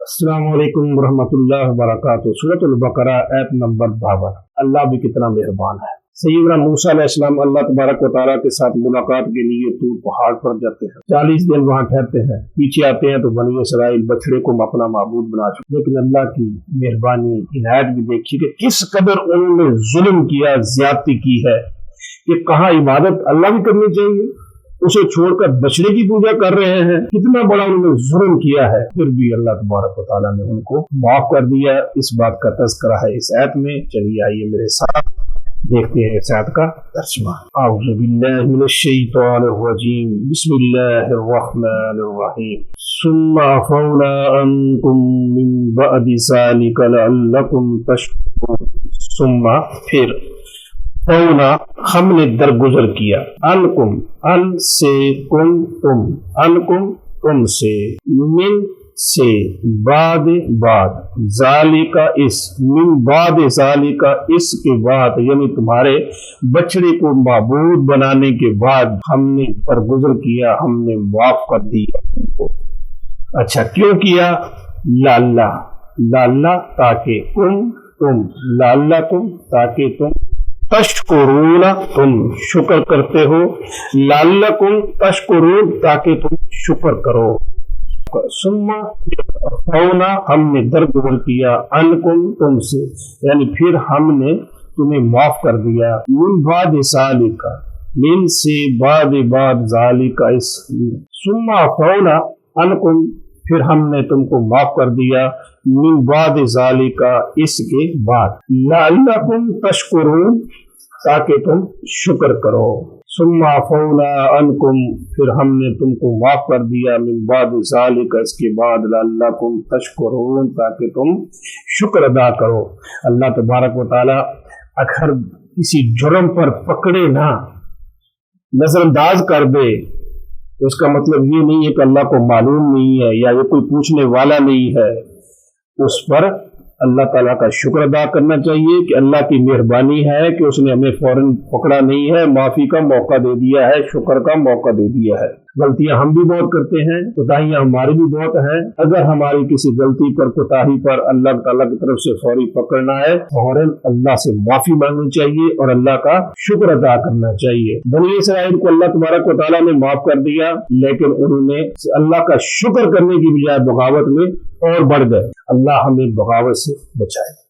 السلام علیکم ورحمۃ اللہ وبرکاتہ۔ سورۃ البقرہ آیت نمبر 52۔ اللہ بھی کتنا مہربان ہے۔ سیدنا موسیٰ علیہ السلام اللہ تبارک و تعالیٰ کے ساتھ ملاقات کے لیے طور پہاڑ پر جاتے ہیں، 40 دن وہاں ٹھہرتے ہیں، پیچھے آتے ہیں تو بنی اسرائیل بچڑے کو اپنا معبود بنا چکے، لیکن اللہ کی مہربانی عنایت بھی دیکھیے کہ کس قدر انہوں نے ظلم کیا، زیادتی کی ہے کہ کہاں عبادت اللہ بھی کرنی چاہیے، اسے چھوڑ کر بچڑے کی پوجا کر رہے ہیں۔ کتنا بڑا انہوں نے ظلم کیا ہے، پھر بھی اللہ تبارک و تعالیٰ نے ان کو معاف کر دیا۔ اس بات کا تذکرہ ہے اس آیت میں۔ چلیے آئیے میرے ساتھ دیکھتے ہیں اس آیت کا ترجمہ۔ اعوذ باللہ من الشیطان الرجیم، بسم اللہ الرحمن الرحیم۔ ثم عفونا عنکم من بعد ذلک لعلکم تشکرون۔ ثم پھر، فونا ہم نے درگزر کیا، انکم ان سے، کم تم، انکم تم سے، من سے، بعد بعد، ذالکا اس، من بعد ذالکا اس کے بعد، یعنی تمہارے بچڑے کو معبود بنانے کے بعد ہم نے درگزر کیا، ہم نے معاف کر دیا ان کو۔ اچھا کیوں کیا؟ لعلہ، لعلہ تاکہ، تم، لعلہ تم تاکہ تم، تشکرون تم شکر کرتے ہو، لعلکم تشکرون تاکہ تم شکر کرو۔ ثم عفونا ہم نے درگزر کیا، عنکم تم سے، یعنی پھر ہم نے تمہیں معاف کر دیا، من بعد ذالک من سے، بعد بعد، ذالک اس، ثم عفونا عنکم پھر ہم نے تم کو معاف کر دیا، من بعد ذالک اس کے بعد، لعلکم تشکرون تاکہ تم شکر کرو۔ ثم عفونا عنکم پھر ہم نے تم کو معاف کر دیا، من بعد ذالک اس کے بعد، لعلکم تشکرون تاکہ تم شکر ادا کرو۔ اللہ تبارک و تعالی اگر کسی جرم پر پکڑے نہ، نظر انداز کر دے تو اس کا مطلب یہ نہیں ہے کہ اللہ کو معلوم نہیں ہے یا یہ کوئی پوچھنے والا نہیں ہے۔ اس پر اللہ تعالیٰ کا شکر ادا کرنا چاہیے کہ اللہ کی مہربانی ہے کہ اس نے ہمیں فوراً پکڑا نہیں ہے، معافی کا موقع دے دیا ہے، شکر کا موقع دے دیا ہے۔ غلطیاں ہم بھی بہت کرتے ہیں، کوتاہیاں ہماری بھی بہت ہیں۔ اگر ہماری کسی غلطی پر، کوتاہی پر اللہ تعالیٰ کی طرف سے فوری پکڑنا ہے، فوراً اللہ سے معافی مانگنی چاہیے اور اللہ کا شکر ادا کرنا چاہیے۔ بنی اسرائیل کو اللہ تبارک و تعالیٰ نے معاف کر دیا، لیکن انہوں نے اللہ کا شکر کرنے کی بجائے بغاوت میں اور بڑھ گئے۔ اللہ ہمیں بغاوت سے بچائے۔